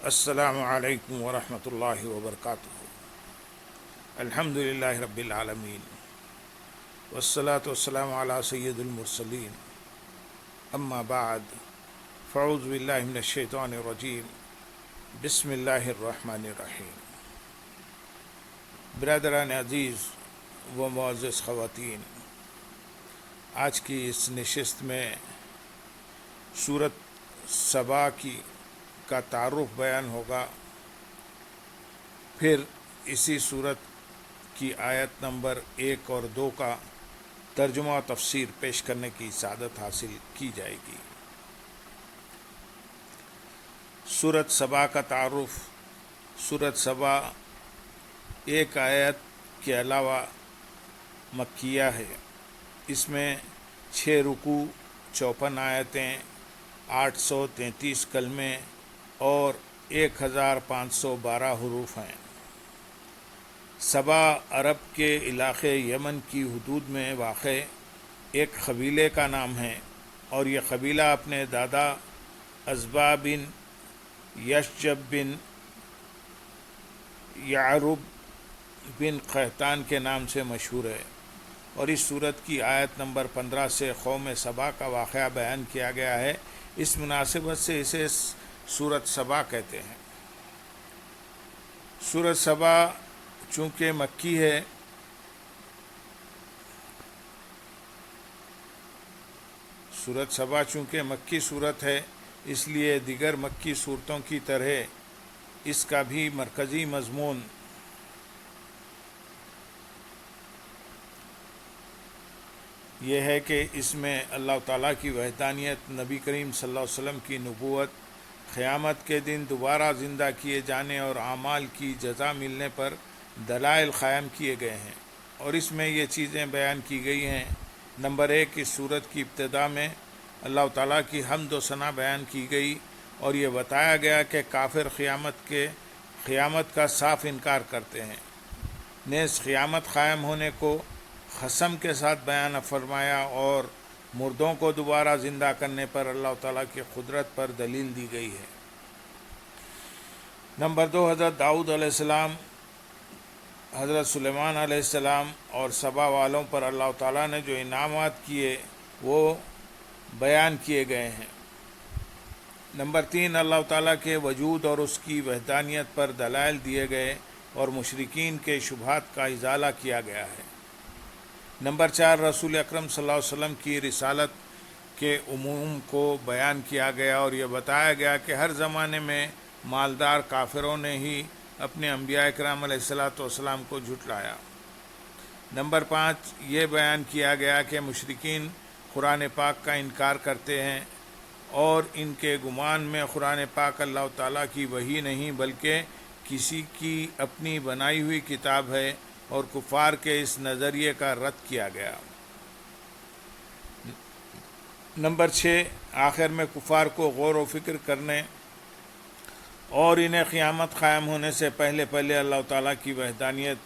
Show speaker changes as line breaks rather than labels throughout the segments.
السلام علیکم ورحمۃ اللہ وبرکاتہ۔ الحمد للہ رب العالمین والصلاة والسلام علی سید المرسلین، اما بعد فاعوذ باللہ من الشیطان الرجیم، بسم اللہ الرحمن الرحیم۔ برادران عزیز و معزز خواتین، آج کی اس نشست میں سورت سبا کا تعارف بیان ہوگا، پھر اسی سورت کی آیت نمبر 1 اور 2 کا ترجمہ و تفسیر پیش کرنے کی سعادت حاصل کی جائے گی۔ سورت سبا کا تعارف۔ سورت سبا ایک آیت کے علاوہ مکیہ ہے۔ اس میں 6 رکوع، 54 آیتیں، 833 کلمے اور 1512 حروف ہیں۔ سبا عرب کے علاقے یمن کی حدود میں واقع ایک قبیلے کا نام ہے، اور یہ قبیلہ اپنے دادا ازبا بن یشجب بن یعرب بن قحطان کے نام سے مشہور ہے، اور اس سورت کی آیت نمبر 15 سے قوم سبا کا واقعہ بیان کیا گیا ہے۔ اس مناسبت سے اسے سورت سبا کہتے ہیں۔ سورت سبا چونکہ مکی ہے، سورت سبا چونکہ مکی صورت ہے، اس لیے دیگر مکی صورتوں کی طرح اس کا بھی مرکزی مضمون یہ ہے کہ اس میں اللہ تعالیٰ کی وحدانیت، نبی کریم صلی اللہ علیہ وسلم کی نبوت، قیامت کے دن دوبارہ زندہ کیے جانے اور اعمال کی جزا ملنے پر دلائل قائم کیے گئے ہیں، اور اس میں یہ چیزیں بیان کی گئی ہیں۔ نمبر 1، اس سورت کی ابتدا میں اللہ تعالیٰ کی حمد و ثنا بیان کی گئی، اور یہ بتایا گیا کہ کافر قیامت کا صاف انکار کرتے ہیں۔ نیز قیامت قائم ہونے کو قسم کے ساتھ بیان فرمایا، اور مردوں کو دوبارہ زندہ کرنے پر اللہ تعالیٰ کی قدرت پر دلیل دی گئی ہے۔ نمبر 2، حضرت داؤد علیہ السلام، حضرت سلیمان علیہ السلام اور سبا والوں پر اللہ تعالیٰ نے جو انعامات کیے وہ بیان کیے گئے ہیں۔ نمبر 3، اللہ تعالیٰ کے وجود اور اس کی وحدانیت پر دلائل دیے گئے، اور مشرکین کے شبہات کا ازالہ کیا گیا ہے۔ نمبر 4، رسول اکرم صلی اللہ علیہ وسلم کی رسالت کے عموم کو بیان کیا گیا، اور یہ بتایا گیا کہ ہر زمانے میں مالدار کافروں نے ہی اپنے انبیاء اکرام علیہ السلام کو جھٹلایا۔ نمبر 5، یہ بیان کیا گیا کہ مشرکین قرآن پاک کا انکار کرتے ہیں، اور ان کے گمان میں قرآن پاک اللہ تعالیٰ کی وحی نہیں بلکہ کسی کی اپنی بنائی ہوئی کتاب ہے، اور کفار کے اس نظریے کا رد کیا گیا۔ نمبر 6، آخر میں کفار کو غور و فکر کرنے اور انہیں قیامت قائم ہونے سے پہلے اللہ تعالیٰ کی وحدانیت،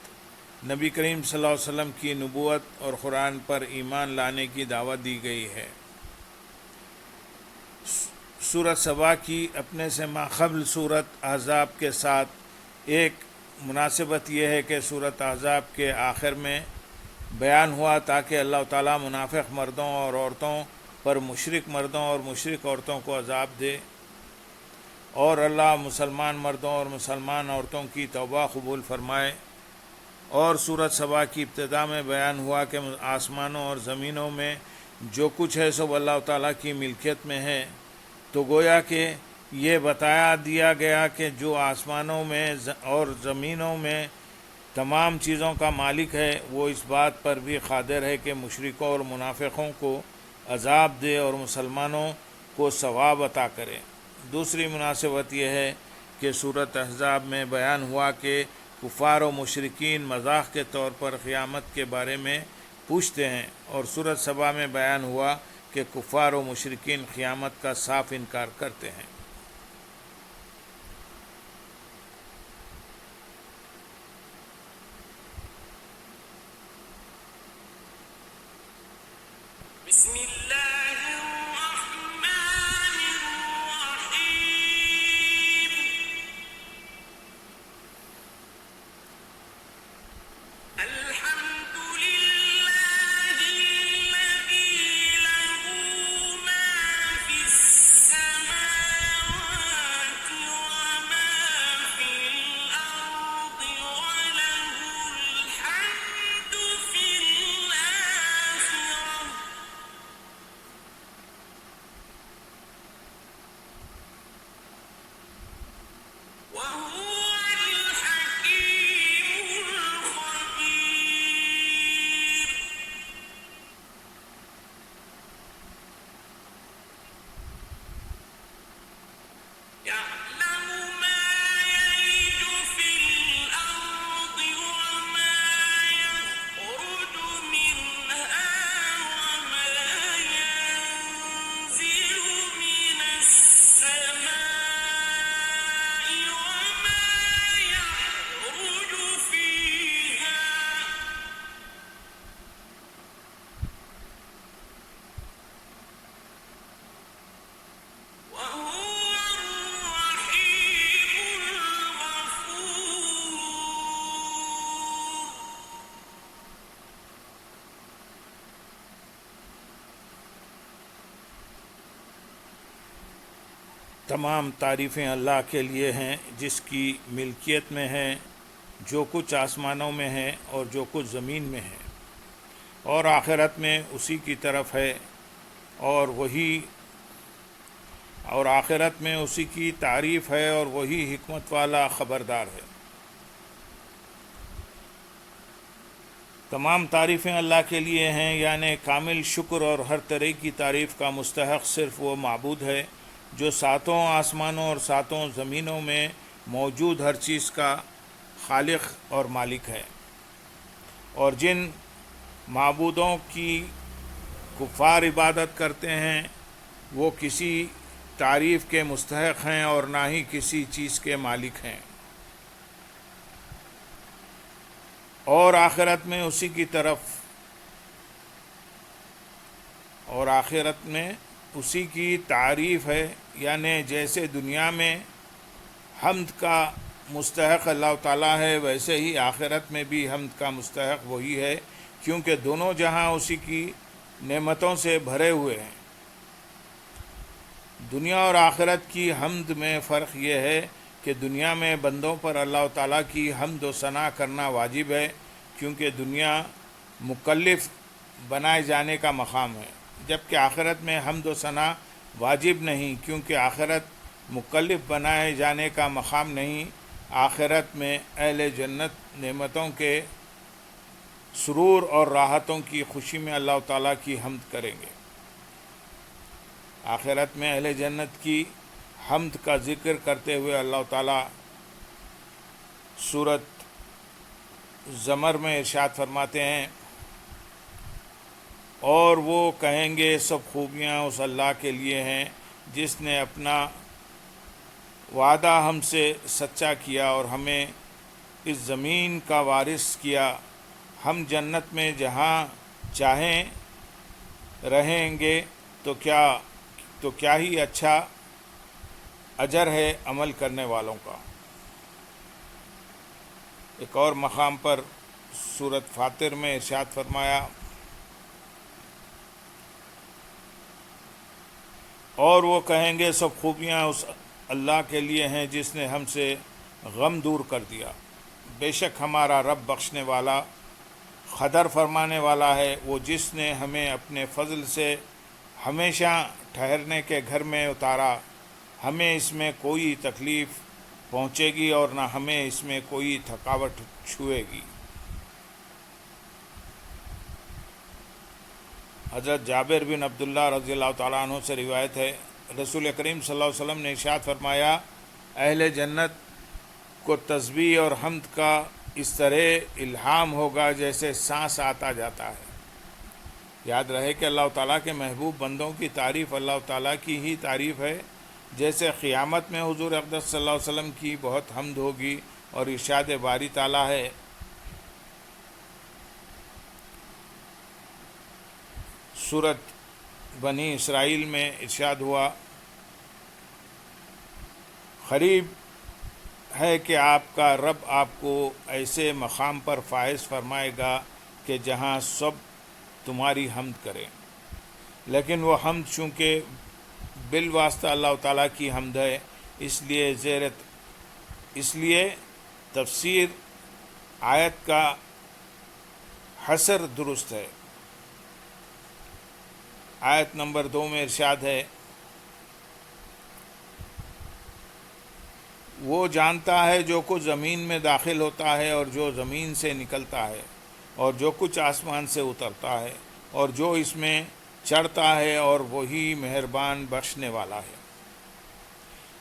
نبی کریم صلی اللہ علیہ وسلم کی نبوت اور قرآن پر ایمان لانے کی دعوت دی گئی ہے۔ سورت سبا کی اپنے سے ماقبل سورت احزاب کے ساتھ ایک مناسبت یہ ہے کہ سورت احزاب کے آخر میں بیان ہوا تاکہ اللہ تعالیٰ منافق مردوں اور عورتوں پر مشرک مردوں اور مشرک عورتوں کو عذاب دے، اور اللہ مسلمان مردوں اور مسلمان عورتوں کی توبہ قبول فرمائے۔ اور سورت سبا کی ابتدا میں بیان ہوا کہ آسمانوں اور زمینوں میں جو کچھ ہے سب اللہ تعالیٰ کی ملکیت میں ہے، تو گویا کہ یہ بتایا دیا گیا کہ جو آسمانوں میں اور زمینوں میں تمام چیزوں کا مالک ہے، وہ اس بات پر بھی قادر ہے کہ مشرکوں اور منافقوں کو عذاب دے اور مسلمانوں کو ثواب عطا کرے۔ دوسری مناسبت یہ ہے کہ سورت احزاب میں بیان ہوا کہ کفار و مشرکین مذاق کے طور پر قیامت کے بارے میں پوچھتے ہیں، اور سورت سبا میں بیان ہوا کہ کفار و مشرکین قیامت کا صاف انکار کرتے ہیں۔
بسم اللہ الرحمن الرحیم۔ وهو الحكيم الخبير يعلم ما يلج في الأرض وما يخرج منها وما ينزل من السماء وما يعرج فيها وهو الرحيم الغفور
تمام تعریفیں اللہ کے لیے ہیں جس کی ملکیت میں ہیں جو کچھ آسمانوں میں ہے اور جو کچھ زمین میں ہے، اور آخرت میں اسی کی طرف ہے، اور آخرت میں اسی کی تعریف ہے، اور وہی حکمت والا خبردار ہے۔ تمام تعریفیں اللہ کے لیے ہیں، یعنی کامل شکر اور ہر طرح کی تعریف کا مستحق صرف وہ معبود ہے جو ساتوں آسمانوں اور ساتوں زمینوں میں موجود ہر چیز کا خالق اور مالک ہے، اور جن معبودوں کی کفار عبادت کرتے ہیں وہ کسی تعریف کے مستحق ہیں اور نہ ہی کسی چیز کے مالک ہیں، اور آخرت میں اسی کی طرف اور آخرت میں اسی کی تعریف ہے، یعنی جیسے دنیا میں حمد کا مستحق اللہ تعالیٰ ہے ویسے ہی آخرت میں بھی حمد کا مستحق وہی ہے، کیونکہ دونوں جہاں اسی کی نعمتوں سے بھرے ہوئے ہیں۔ دنیا اور آخرت کی حمد میں فرق یہ ہے کہ دنیا میں بندوں پر اللہ تعالیٰ کی حمد و ثنا کرنا واجب ہے، کیونکہ دنیا مکلف بنائے جانے کا مقام ہے، جبکہ آخرت میں حمد و ثنا واجب نہیں، کیونکہ آخرت مکلف بنائے جانے کا مقام نہیں۔ آخرت میں اہل جنت نعمتوں کے سرور اور راحتوں کی خوشی میں اللہ تعالیٰ کی حمد کریں گے۔ آخرت میں اہل جنت کی حمد کا ذکر کرتے ہوئے اللہ تعالیٰ سورۃ زمر میں ارشاد فرماتے ہیں، اور وہ کہیں گے سب خوبیاں اس اللہ کے لیے ہیں جس نے اپنا وعدہ ہم سے سچا کیا اور ہمیں اس زمین کا وارث کیا، ہم جنت میں جہاں چاہیں رہیں گے، تو کیا ہی اچھا اجر ہے عمل کرنے والوں کا۔ ایک اور مقام پر سورۃ فاطر میں ارشاد فرمایا، اور وہ کہیں گے سب خوبیاں اس اللہ کے لیے ہیں جس نے ہم سے غم دور کر دیا، بے شک ہمارا رب بخشنے والا قدر فرمانے والا ہے، وہ جس نے ہمیں اپنے فضل سے ہمیشہ ٹھہرنے کے گھر میں اتارا، ہمیں اس میں کوئی تکلیف پہنچے گی اور نہ ہمیں اس میں کوئی تھکاوٹ چھوئے گی۔ حضرت جابر بن عبداللہ رضی اللہ تعالیٰ عنہ سے روایت ہے، رسول کریم صلی اللہ علیہ وسلم نے ارشاد فرمایا، اہل جنت کو تسبیح اور حمد کا اس طرح الہام ہوگا جیسے سانس آتا جاتا ہے۔ یاد رہے کہ اللہ تعالیٰ کے محبوب بندوں کی تعریف اللہ تعالیٰ کی ہی تعریف ہے، جیسے قیامت میں حضور اقدس صلی اللہ علیہ وسلم کی بہت حمد ہوگی، اور ارشاد باری تعالیٰ ہے، سورۃ بنی اسرائیل میں ارشاد ہوا، قریب ہے کہ آپ کا رب آپ کو ایسے مقام پر فائز فرمائے گا کہ جہاں سب تمہاری حمد کریں، لیکن وہ حمد چونکہ بالواسطہ اللہ تعالیٰ کی حمد ہے، اس لیے تفسیر آیت کا حصر درست ہے۔ آیت نمبر 2 میں ارشاد ہے، وہ جانتا ہے جو کچھ زمین میں داخل ہوتا ہے اور جو زمین سے نکلتا ہے اور جو کچھ آسمان سے اترتا ہے اور جو اس میں چڑھتا ہے، اور وہی مہربان بخشنے والا ہے۔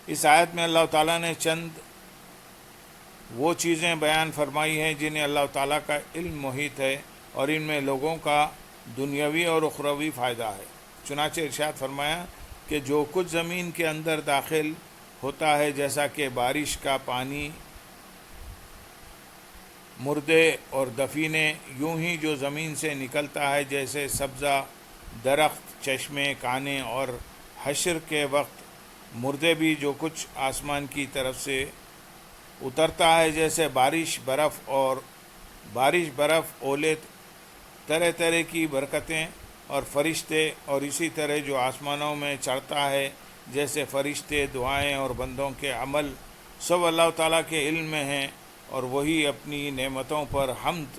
اس آیت میں اللہ تعالیٰ نے چند وہ چیزیں بیان فرمائی ہیں جنہیں اللہ تعالیٰ کا علم محیط ہے، اور ان میں لوگوں کا دنیاوی اور اخروی فائدہ ہے۔ چنانچہ ارشاد فرمایا کہ جو کچھ زمین کے اندر داخل ہوتا ہے، جیسا کہ بارش کا پانی، مردے اور دفینے، یوں ہی جو زمین سے نکلتا ہے جیسے سبزہ، درخت، چشمے، کانے، اور حشر کے وقت مردے بھی جو کچھ آسمان کی طرف سے اترتا ہے جیسے بارش، برف، اولے، طرح طرح کی برکتیں اور فرشتے، اور اسی طرح جو آسمانوں میں چڑھتا ہے جیسے فرشتے، دعائیں اور بندوں کے عمل، سب اللہ تعالیٰ کے علم میں ہیں، اور وہی اپنی نعمتوں پر حمد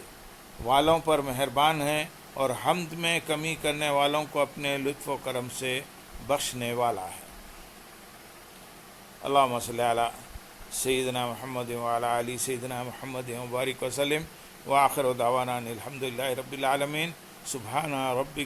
والوں پر مہربان ہیں، اور حمد میں کمی کرنے والوں کو اپنے لطف و کرم سے بخشنے والا ہے۔ اللہم صلی علی سیدنا محمد وعلی آل سیدنا محمد وبارک وسلم، وآخر دعوانا الحمدللہ رب العالمین۔ سبحان ربک